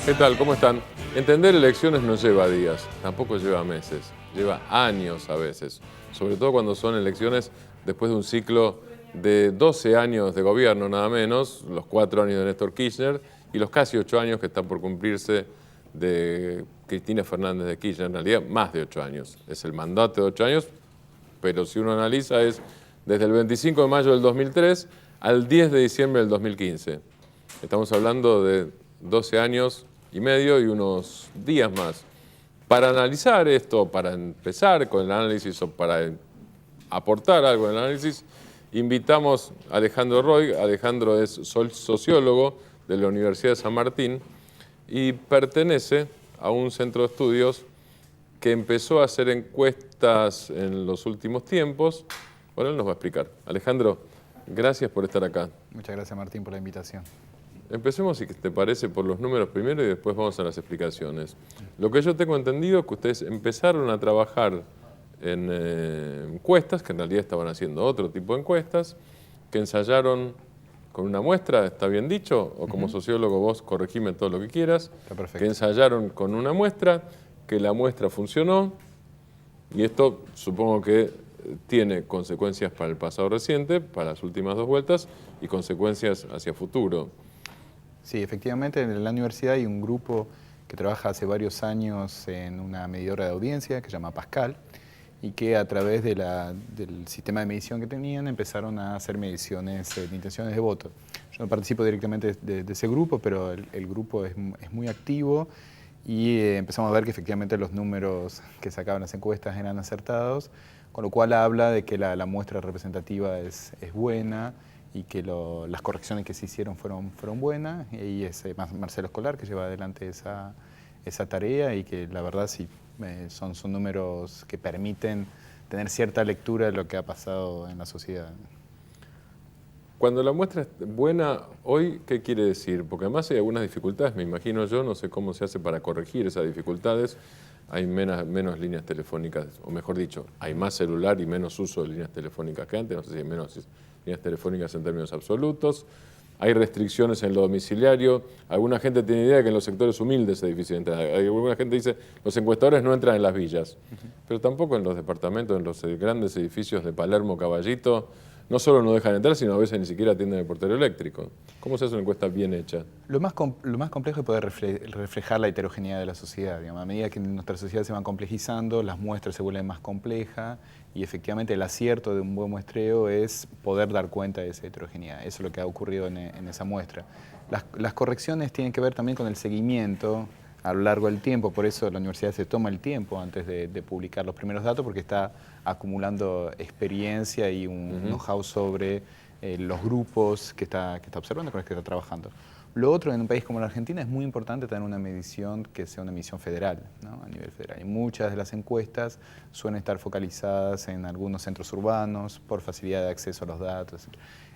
¿Qué tal? ¿Cómo están? Entender elecciones no lleva días, tampoco lleva meses, lleva años a veces. Sobre todo cuando son elecciones después de un ciclo de 12 años de gobierno, nada menos, los 4 años de Néstor Kirchner y los casi 8 años que están por cumplirse de Cristina Fernández de Kirchner. En realidad, más de 8 años. Es el mandato de 8 años, pero si uno analiza es desde el 25 de mayo del 2003 al 10 de diciembre del 2015. Estamos hablando de 12 años y medio y unos días más. Para analizar esto, para empezar con el análisis o para aportar algo en el análisis, invitamos a Alejandro Roig. Alejandro es sociólogo de la Universidad de San Martín y pertenece a un centro de estudios que empezó a hacer encuestas en los últimos tiempos. Bueno, él nos va a explicar. Alejandro, gracias por estar acá. Muchas gracias, Martín, por la invitación. Empecemos, si te parece, por los números primero y después vamos a las explicaciones. Lo que yo tengo entendido es que ustedes empezaron a trabajar en encuestas, que en realidad estaban haciendo otro tipo de encuestas, que ensayaron con una muestra, ¿está bien dicho? O como sociólogo vos corregime todo lo que quieras. Está perfecto. Que ensayaron con una muestra, que la muestra funcionó, y esto supongo que tiene consecuencias para el pasado reciente, para las últimas 2 vueltas, y consecuencias hacia futuro. Sí, efectivamente, en la universidad hay un grupo que trabaja hace varios años en una medidora de audiencia que se llama Pascal y que a través de del sistema de medición que tenían empezaron a hacer mediciones de intenciones de voto. Yo no participo directamente de ese grupo, pero el grupo es muy activo y empezamos a ver que efectivamente los números que sacaban las encuestas eran acertados, con lo cual habla de que la muestra representativa es buena y que las correcciones que se hicieron fueron buenas. Y ahí es Marcelo Escolar que lleva adelante esa tarea y que la verdad sí son números que permiten tener cierta lectura de lo que ha pasado en la sociedad. Cuando la muestra es buena, hoy, ¿qué quiere decir? Porque además hay algunas dificultades, me imagino yo, no sé cómo se hace para corregir esas dificultades. Hay menos líneas telefónicas, o mejor dicho, hay más celular y menos uso de líneas telefónicas que antes, no sé si hay menos líneas telefónicas en términos absolutos. Hay restricciones en lo domiciliario. Alguna gente tiene idea que en los sectores humildes es difícil entrar. Alguna gente dice los encuestadores no entran en las villas, pero tampoco en los departamentos, en los grandes edificios de Palermo, Caballito, no solo no dejan entrar, sino a veces ni siquiera atienden el portero eléctrico. ¿Cómo se hace una encuesta bien hecha? Lo más complejo es poder reflejar la heterogeneidad de la sociedad. Digamos. A medida que nuestra sociedad se va complejizando, las muestras se vuelven más complejas y efectivamente el acierto de un buen muestreo es poder dar cuenta de esa heterogeneidad. Eso es lo que ha ocurrido en esa muestra. Las correcciones tienen que ver también con el seguimiento a lo largo del tiempo, por eso la universidad se toma el tiempo antes de publicar los primeros datos, porque está acumulando experiencia y un know-how sobre los grupos que está observando, con los que está trabajando. Lo otro, en un país como la Argentina, es muy importante tener una medición que sea una medición federal, ¿no? A nivel federal. Y muchas de las encuestas suelen estar focalizadas en algunos centros urbanos por facilidad de acceso a los datos.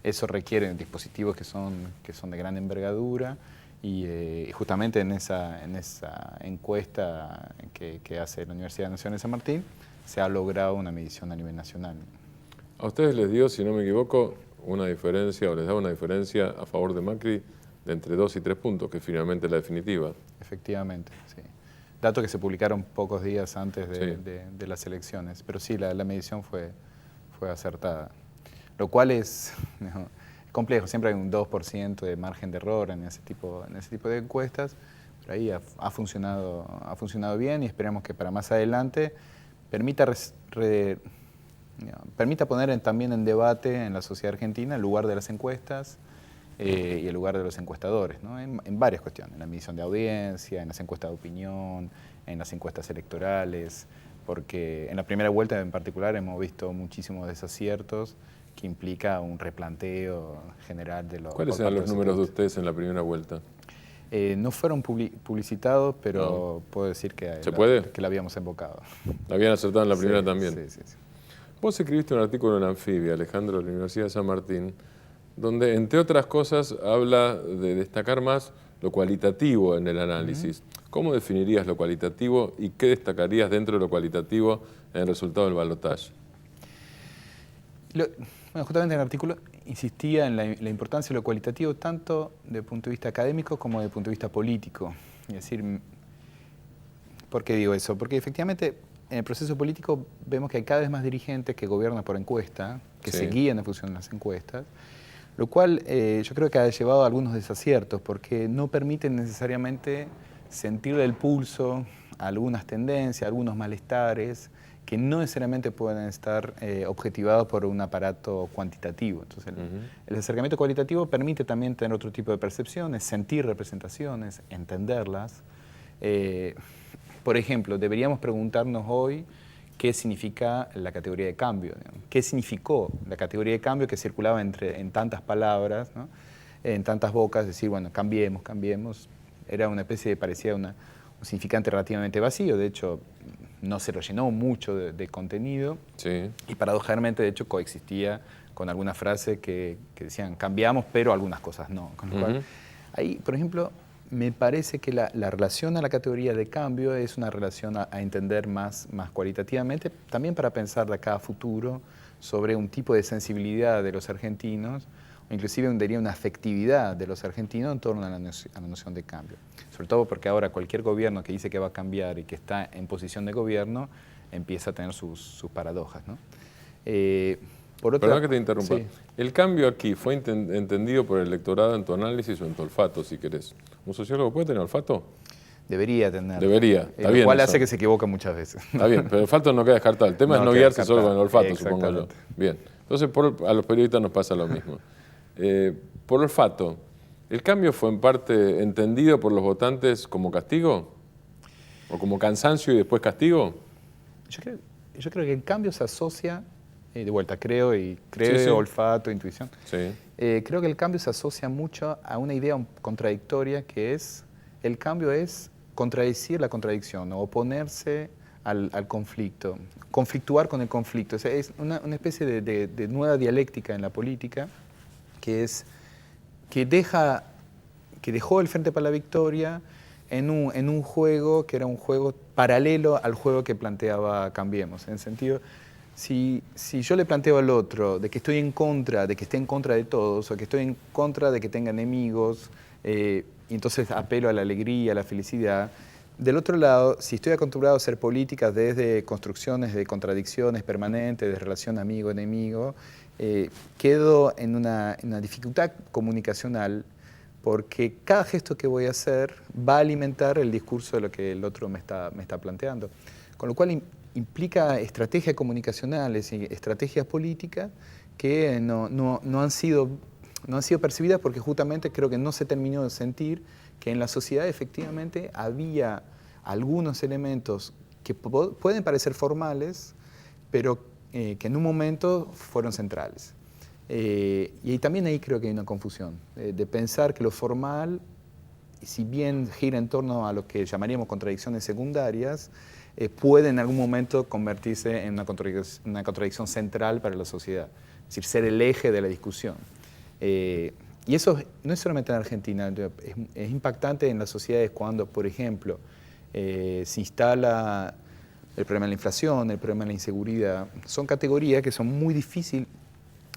Eso requiere dispositivos que son de gran envergadura. Y justamente en esa encuesta que hace la Universidad Nacional de San Martín se ha logrado una medición a nivel nacional. A ustedes les dio, si no me equivoco, una diferencia, o les da una diferencia a favor de Macri de entre 2 y 3 puntos, que es finalmente la definitiva. Efectivamente, sí. Datos que se publicaron pocos días antes de las elecciones, pero sí, la medición fue acertada. Lo cual es complejo, siempre hay un 2% de margen de error en ese tipo de encuestas, pero ahí ha funcionado bien y esperamos que para más adelante permita poner también en debate en la sociedad argentina el lugar de las encuestas y el lugar de los encuestadores, ¿no? En varias cuestiones, en la medición de audiencia, en las encuestas de opinión, en las encuestas electorales, porque en la primera vuelta en particular hemos visto muchísimos desaciertos que implica un replanteo general de los... ¿Cuáles eran los números de ustedes en la primera vuelta? No fueron publicitados, pero puedo decir que la habíamos invocado. ¿La habían acertado en la primera también? Sí. Vos escribiste un artículo en Anfibia, Alejandro, de la Universidad de San Martín, donde, entre otras cosas, habla de destacar más lo cualitativo en el análisis. ¿Cómo definirías lo cualitativo y qué destacarías dentro de lo cualitativo en el resultado del balotaje? Bueno, justamente en el artículo insistía en la importancia de lo cualitativo tanto desde el punto de vista académico como desde el punto de vista político. Es decir, ¿por qué digo eso? Porque efectivamente en el proceso político vemos que hay cada vez más dirigentes que gobiernan por encuesta, que se guían en función de las encuestas, lo cual yo creo que ha llevado a algunos desaciertos, porque no permiten necesariamente sentirle el pulso a algunas tendencias, a algunos malestares, que no necesariamente pueden estar objetivados por un aparato cuantitativo. Entonces, el acercamiento cualitativo permite también tener otro tipo de percepciones, sentir representaciones, entenderlas. Por ejemplo, deberíamos preguntarnos hoy qué significa la categoría de cambio, digamos. ¿Qué significó la categoría de cambio que circulaba en tantas palabras, ¿no? En tantas bocas? Decir, bueno, cambiemos, cambiemos. Era una especie de, parecía un significante relativamente vacío, de hecho no se lo llenó mucho de contenido, y paradójicamente de hecho coexistía con algunas frases que decían cambiamos, pero algunas cosas no. Con lo cual, ahí, por ejemplo, me parece que la relación a la categoría de cambio es una relación a entender más cualitativamente, también para pensar de acá a futuro sobre un tipo de sensibilidad de los argentinos, o inclusive diría una afectividad de los argentinos en torno a la noción de cambio. Sobre todo porque ahora cualquier gobierno que dice que va a cambiar y que está en posición de gobierno empieza a tener sus paradojas, ¿no? Perdón que te interrumpa. Sí. El cambio aquí fue entendido por el electorado en tu análisis o en tu olfato, si querés. ¿Un sociólogo puede tener olfato? Debería tener. Debería, está bien. Lo cual hace que se equivoque muchas veces. Está bien, pero el olfato no queda descartado. El tema es no guiarse solo con el olfato, supongo yo. Bien, entonces a los periodistas nos pasa lo mismo. Por olfato, ¿el cambio fue en parte entendido por los votantes como castigo? ¿O como cansancio y después castigo? Yo creo que el cambio se asocia, de vuelta, creo, olfato, intuición. Sí. Creo que el cambio se asocia mucho a una idea contradictoria que es, el cambio es contradecir la contradicción, o oponerse al conflicto, conflictuar con el conflicto. O sea, es una especie de nueva dialéctica en la política que dejó el Frente para la Victoria en un juego que era un juego paralelo al juego que planteaba Cambiemos. En el sentido, si yo le planteo al otro de que estoy en contra, de que esté en contra de todos, o que estoy en contra de que tenga enemigos, y entonces apelo a la alegría, a la felicidad, del otro lado, si estoy acostumbrado a hacer políticas desde construcciones de contradicciones permanentes, de relación amigo-enemigo, quedo en una dificultad comunicacional, porque cada gesto que voy a hacer va a alimentar el discurso de lo que el otro me está planteando. Con lo cual implica estrategias comunicacionales y estrategias políticas que no han sido percibidas, porque justamente creo que no se terminó de sentir que en la sociedad efectivamente había algunos elementos que pueden parecer formales, pero que en un momento fueron centrales. Y también ahí creo que hay una confusión, de pensar que lo formal, si bien gira en torno a lo que llamaríamos contradicciones secundarias, puede en algún momento convertirse en una contradicción central para la sociedad, es decir, ser el eje de la discusión. Y eso no es solamente en Argentina, es impactante en las sociedades cuando, por ejemplo, se instala el problema de la inflación, el problema de la inseguridad. Son categorías que son muy difíciles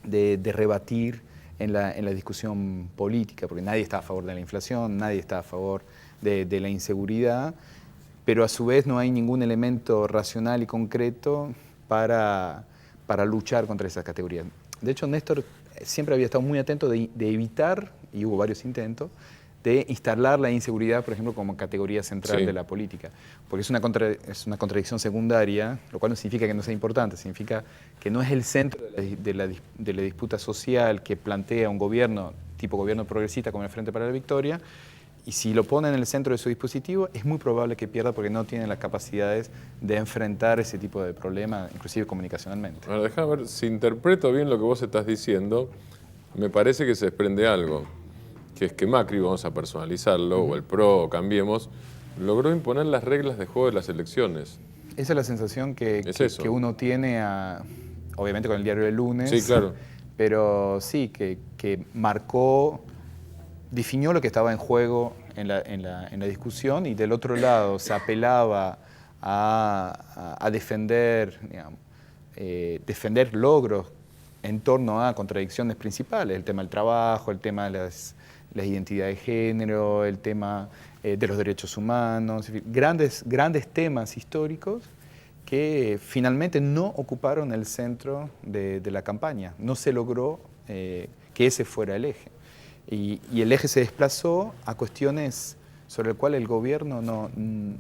de rebatir en la discusión política, porque nadie está a favor de la inflación, nadie está a favor de la inseguridad, pero a su vez no hay ningún elemento racional y concreto para luchar contra esas categorías. De hecho, Néstor siempre había estado muy atento de evitar, y hubo varios intentos, de instalar la inseguridad, por ejemplo, como categoría central de la política. Porque es una contradicción secundaria, lo cual no significa que no sea importante, significa que no es el centro de la disputa social que plantea un gobierno, tipo gobierno progresista como el Frente para la Victoria, y si lo pone en el centro de su dispositivo, es muy probable que pierda porque no tiene las capacidades de enfrentar ese tipo de problemas, inclusive comunicacionalmente. Ahora, déjame ver, si interpreto bien lo que vos estás diciendo, me parece que se desprende algo, que es que Macri, vamos a personalizarlo, o el PRO, o Cambiemos, logró imponer las reglas de juego de las elecciones. Esa es la sensación que uno tiene, obviamente con el diario del lunes. Sí, claro. Pero sí, que marcó, definió lo que estaba en juego en la discusión, y del otro lado se apelaba a defender, digamos, defender logros en torno a contradicciones principales, el tema del trabajo, el tema de las identidades de género, el tema de los derechos humanos, en fin, grandes temas históricos que finalmente no ocuparon el centro de la campaña. No se logró que ese fuera el eje. Y el eje se desplazó a cuestiones sobre las cuales el gobierno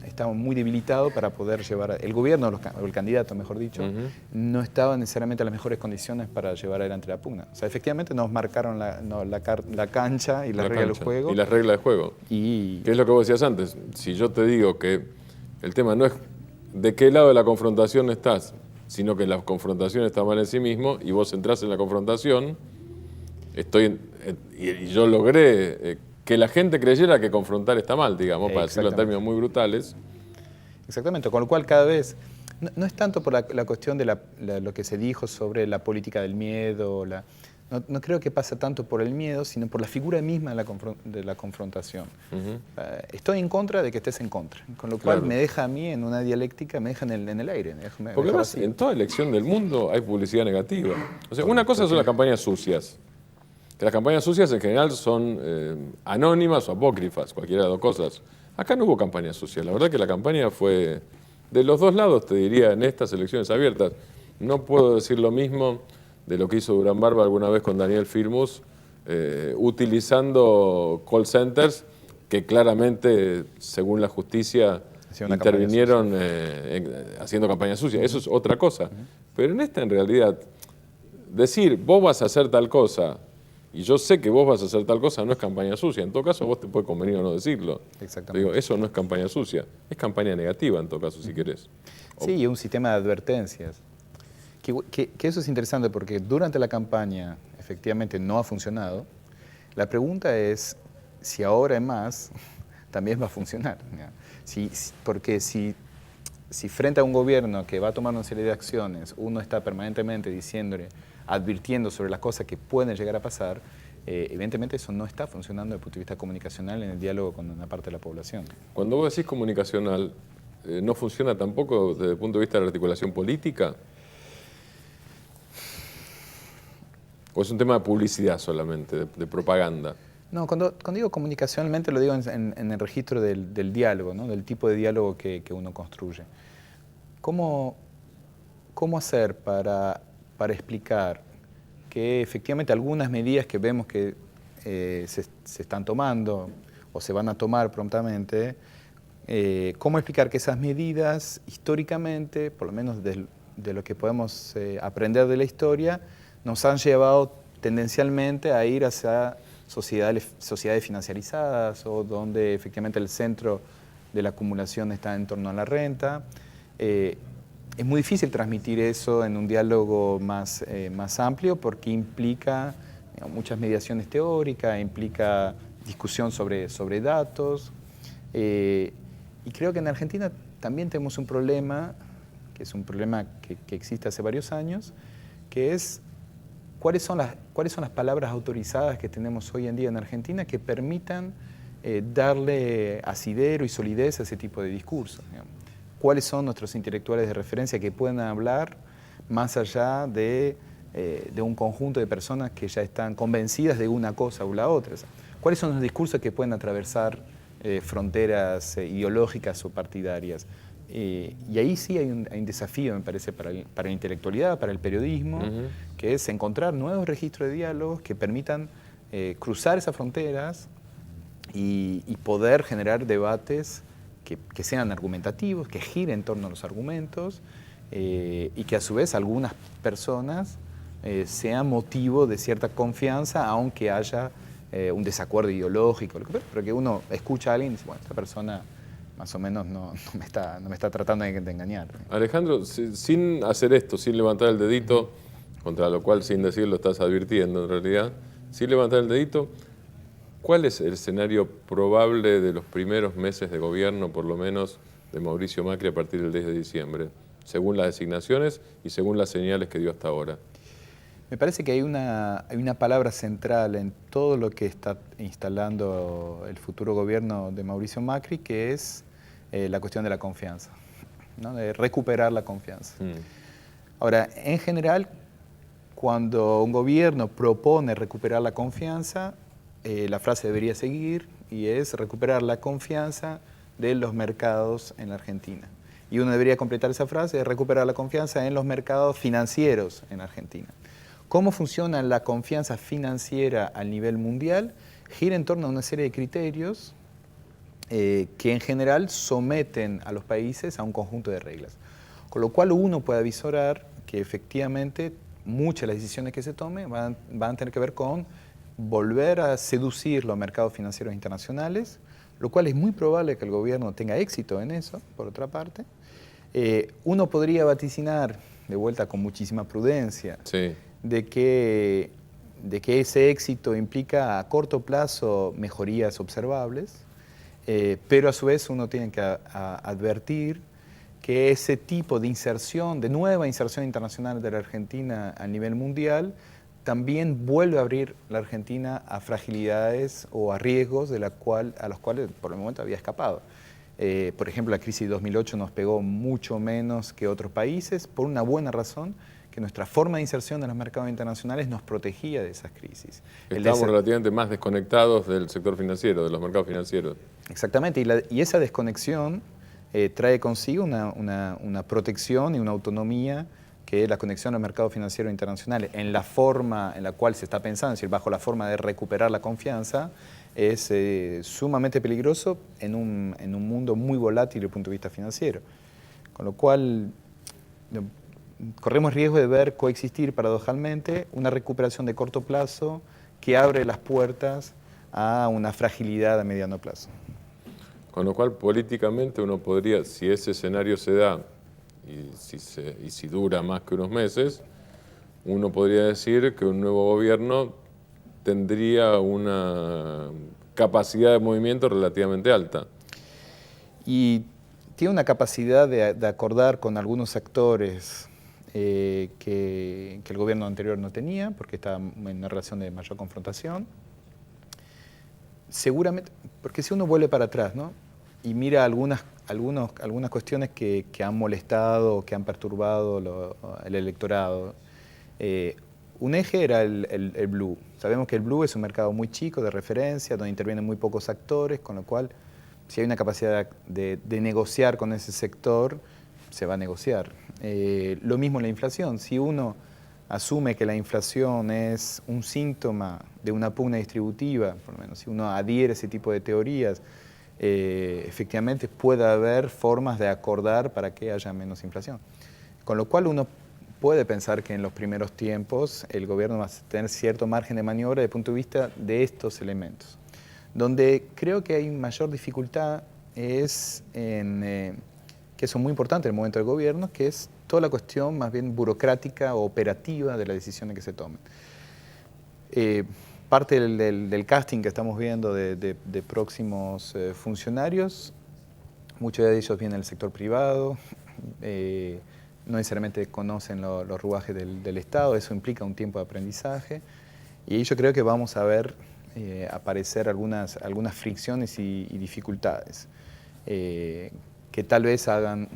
estaba muy debilitado para poder llevar, el gobierno, o el candidato, mejor dicho, no estaba necesariamente en las mejores condiciones para llevar adelante la pugna. O sea, efectivamente nos marcaron la cancha y las reglas del juego. Y las reglas del juego. ¿Qué es lo que vos decías antes? Si yo te digo que el tema no es de qué lado de la confrontación estás, sino que la confrontación está mal en sí mismo y vos entrás en la confrontación, y yo logré que la gente creyera que confrontar está mal, digamos, para decirlo en términos muy brutales. Exactamente, con lo cual cada vez, no es tanto por la cuestión de lo que se dijo sobre la política del miedo, no creo que pasa tanto por el miedo, sino por la figura misma de la confrontación. Estoy en contra de que estés en contra, con lo cual me deja a mí en una dialéctica, me deja en el aire. Porque además, en toda elección del mundo hay publicidad negativa. O sea, una cosa son las campañas sucias. Que las campañas sucias en general son anónimas o apócrifas, cualquiera de las dos cosas. Acá no hubo campañas sucias. La verdad que la campaña fue de los dos lados, te diría, en estas elecciones abiertas. No puedo decir lo mismo de lo que hizo Durán Barba alguna vez con Daniel Firmus, utilizando call centers que claramente, según la justicia, intervinieron haciendo campañas sucias. Eso es otra cosa. Pero en esta, en realidad, decir, vos vas a hacer tal cosa, y yo sé que vos vas a hacer tal cosa, no es campaña sucia. En todo caso, vos te puede convenir o no decirlo. Exactamente. Digo, eso no es campaña sucia, es campaña negativa en todo caso, si querés. Sí, y un sistema de advertencias. Que eso es interesante porque durante la campaña efectivamente no ha funcionado. La pregunta es si ahora en más también va a funcionar. Porque si frente a un gobierno que va a tomar una serie de acciones, uno está permanentemente diciéndole, advirtiendo sobre las cosas que pueden llegar a pasar, evidentemente eso no está funcionando desde el punto de vista comunicacional en el diálogo con una parte de la población. Cuando vos decís comunicacional, ¿no funciona tampoco desde el punto de vista de la articulación política? ¿O es un tema de publicidad solamente, de propaganda? No, cuando digo comunicacionalmente lo digo en el registro del diálogo, ¿no? Del tipo de diálogo que uno construye. ¿Cómo hacer para explicar que efectivamente algunas medidas que vemos que se están tomando o se van a tomar prontamente, cómo explicar que esas medidas históricamente, por lo menos de lo que podemos aprender de la historia, nos han llevado tendencialmente a ir hacia sociedades financiarizadas o donde efectivamente el centro de la acumulación está en torno a la renta? Es muy difícil transmitir eso en un diálogo más amplio porque implica muchas mediaciones teóricas, implica discusión sobre datos. Y creo que en Argentina también tenemos un problema, que es un problema que existe hace varios años, que es cuáles son las palabras autorizadas que tenemos hoy en día en Argentina que permitan darle asidero y solidez a ese tipo de discursos, digamos. ¿Cuáles son nuestros intelectuales de referencia que puedan hablar más allá de un conjunto de personas que ya están convencidas de una cosa u la otra? O sea, ¿cuáles son los discursos que pueden atravesar fronteras ideológicas o partidarias? Y ahí sí hay un desafío, me parece, para la intelectualidad, para el periodismo, que es encontrar nuevos registros de diálogos que permitan cruzar esas fronteras y poder generar debates que sean argumentativos, que giren en torno a los argumentos y que a su vez algunas personas sean motivo de cierta confianza, aunque haya un desacuerdo ideológico, pero que uno escucha a alguien y dice, bueno, esta persona más o menos no me está tratando de engañar. Alejandro, sin hacer esto, sin levantar el dedito, contra lo cual sin decirlo estás advirtiendo en realidad, sin levantar el dedito, ¿cuál es el escenario probable de los primeros meses de gobierno, por lo menos, de Mauricio Macri a partir del 10 de diciembre, según las designaciones y según las señales que dio hasta ahora? Me parece que hay una palabra central en todo lo que está instalando el futuro gobierno de Mauricio Macri, que es la cuestión de la confianza, ¿no? De recuperar la confianza. Ahora, en general, cuando un gobierno propone recuperar la confianza, la frase debería seguir, y es recuperar la confianza de los mercados en la Argentina. Y uno debería completar esa frase, es recuperar la confianza en los mercados financieros en Argentina. ¿Cómo funciona la confianza financiera a nivel mundial? Gira en torno a una serie de criterios que en general someten a los países a un conjunto de reglas. Con lo cual uno puede avisorar que efectivamente muchas de las decisiones que se tomen van a tener que ver con volver a seducir los mercados financieros internacionales, lo cual es muy probable que el gobierno tenga éxito en eso, por otra parte. Uno podría vaticinar, de vuelta con muchísima prudencia, Sí. de que ese éxito implica a corto plazo mejorías observables, pero a su vez uno tiene que advertir que ese tipo de inserción, de nueva inserción internacional de la Argentina a nivel mundial, también vuelve a abrir la Argentina a fragilidades o a riesgos a los cuales por el momento había escapado. Por ejemplo, la crisis de 2008 nos pegó mucho menos que otros países, por una buena razón, que nuestra forma de inserción en los mercados internacionales nos protegía de esas crisis. Estamos relativamente más desconectados del sector financiero, de los mercados financieros. Exactamente, y esa desconexión trae consigo una protección y una autonomía que es la conexión al mercado financiero internacional en la forma en la cual se está pensando, es decir, bajo la forma de recuperar la confianza, es sumamente peligroso en un mundo muy volátil desde el punto de vista financiero. Con lo cual, corremos riesgo de ver coexistir paradojalmente una recuperación de corto plazo que abre las puertas a una fragilidad a mediano plazo. Con lo cual, políticamente uno podría, si ese escenario se da y si dura más que unos meses, uno podría decir que un nuevo gobierno tendría una capacidad de movimiento relativamente alta. Y tiene una capacidad de acordar con algunos actores que el gobierno anterior no tenía, porque estaba en una relación de mayor confrontación. Seguramente, porque si uno vuelve para atrás, ¿no?, y mira algunas cuestiones que han molestado, que han perturbado el electorado. Un eje era el blue. Sabemos que el blue es un mercado muy chico de referencia, donde intervienen muy pocos actores, con lo cual, si hay una capacidad de negociar con ese sector, se va a negociar. Lo mismo en la inflación. Si uno asume que la inflación es un síntoma de una pugna distributiva, por lo menos si uno adhiere a ese tipo de teorías, efectivamente puede haber formas de acordar para que haya menos inflación. Con lo cual uno puede pensar que en los primeros tiempos el gobierno va a tener cierto margen de maniobra desde el punto de vista de estos elementos. Donde creo que hay mayor dificultad es que eso es muy importante en el momento del gobierno, que es toda la cuestión más bien burocrática o operativa de las decisiones que se tomen. Parte del casting que estamos viendo de próximos funcionarios, muchos de ellos vienen del sector privado, no necesariamente conocen los ruajes del Estado, eso implica un tiempo de aprendizaje, y yo creo que vamos a ver aparecer algunas fricciones y dificultades que tal vez hagan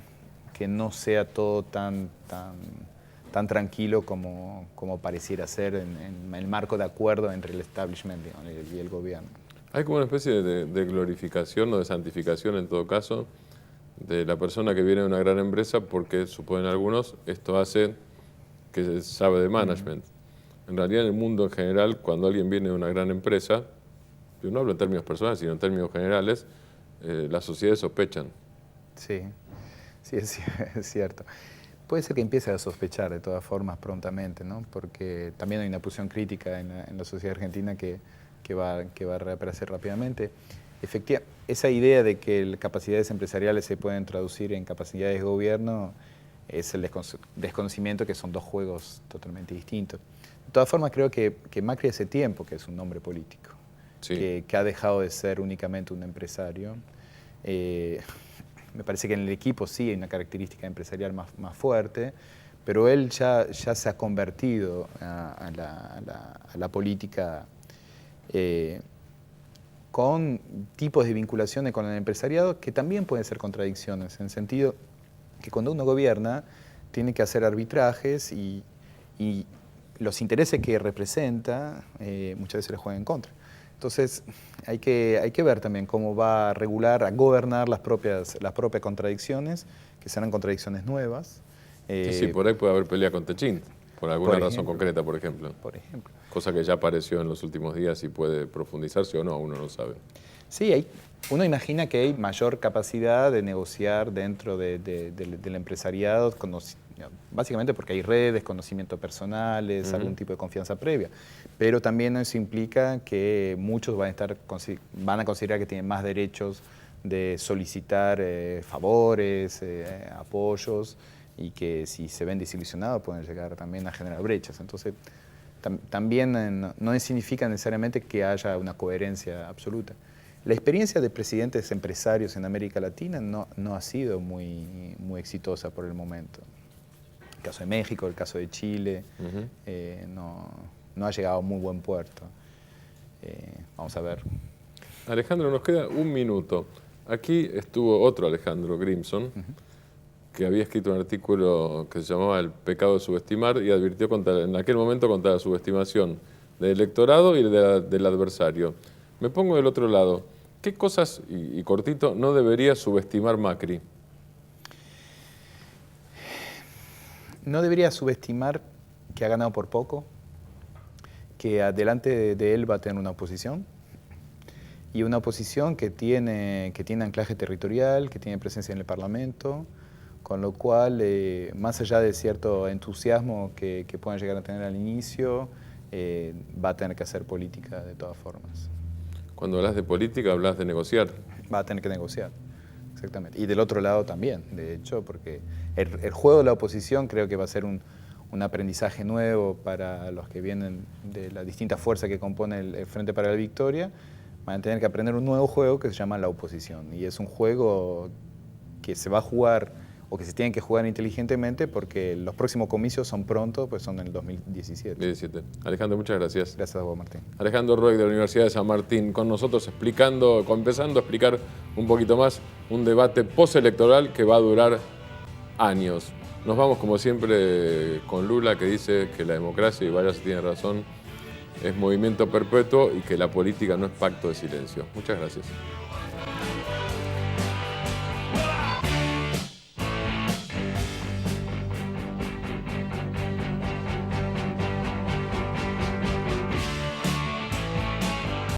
que no sea todo tan tranquilo como pareciera ser en el marco de acuerdo entre el establishment y el gobierno. Hay como una especie de glorificación o de santificación, en todo caso, de la persona que viene de una gran empresa, porque suponen algunos, esto hace que sabe de management. En realidad, en el mundo en general, cuando alguien viene de una gran empresa, yo no hablo en términos personales, sino en términos generales, las sociedades sospechan. Sí, es cierto. Puede ser que empiece a sospechar de todas formas prontamente, ¿no?, porque también hay una posición crítica en la sociedad argentina que va a reaparecer rápidamente. Esa idea de que las capacidades empresariales se pueden traducir en capacidades de gobierno es el desconocimiento, que son dos juegos totalmente distintos. De todas formas, creo que Macri hace tiempo que es un hombre político, sí, que ha dejado de ser únicamente un empresario. Me parece que en el equipo sí hay una característica empresarial más fuerte, pero él ya se ha convertido a la política con tipos de vinculaciones con el empresariado que también pueden ser contradicciones, en el sentido que cuando uno gobierna tiene que hacer arbitrajes y los intereses que representa muchas veces le juegan en contra. Entonces, hay que ver también cómo va a regular, a gobernar las propias contradicciones, que serán contradicciones nuevas. Sí, por ahí puede haber pelea con Techint, por alguna razón concreta, por ejemplo. Por ejemplo. Cosa que ya apareció en los últimos días y puede profundizarse o no, uno no sabe. Sí, uno imagina que hay mayor capacidad de negociar dentro del empresariado, básicamente porque hay redes, conocimientos personales, algún tipo de confianza previa. Pero también eso implica que muchos van a considerar que tienen más derechos de solicitar favores, apoyos, y que si se ven desilusionados pueden llegar también a generar brechas. Entonces, también no significa necesariamente que haya una coherencia absoluta. La experiencia de presidentes empresarios en América Latina no ha sido muy exitosa por el momento. El caso de México, el caso de Chile, no ha llegado a muy buen puerto. Vamos a ver. Alejandro, nos queda un minuto. Aquí estuvo otro Alejandro Grimson, que había escrito un artículo que se llamaba El pecado de subestimar y advirtió en aquel momento contra la subestimación del electorado y del adversario. Me pongo del otro lado. ¿Qué cosas, y cortito, no debería subestimar Macri? No debería subestimar que ha ganado por poco, que adelante de él va a tener una oposición, y una oposición que tiene anclaje territorial, que tiene presencia en el Parlamento, con lo cual, más allá de cierto entusiasmo que puedan llegar a tener al inicio, va a tener que hacer política de todas formas. Cuando hablas de política, hablas de negociar. Va a tener que negociar, exactamente. Y del otro lado también, de hecho, porque el juego de la oposición creo que va a ser un aprendizaje nuevo para los que vienen de la distinta fuerza que compone el Frente para la Victoria. Van a tener que aprender un nuevo juego que se llama la oposición. Y es un juego que se va a jugar, o que se tienen que jugar inteligentemente, porque los próximos comicios son pronto, pues son en el 2017. Alejandro, muchas gracias. Gracias a vos, Martín. Alejandro Roig, de la Universidad de San Martín, con nosotros empezando a explicar un poquito más un debate postelectoral que va a durar años. Nos vamos, como siempre, con Lula, que dice que la democracia, y vaya si tiene razón, es movimiento perpetuo y que la política no es pacto de silencio. Muchas gracias.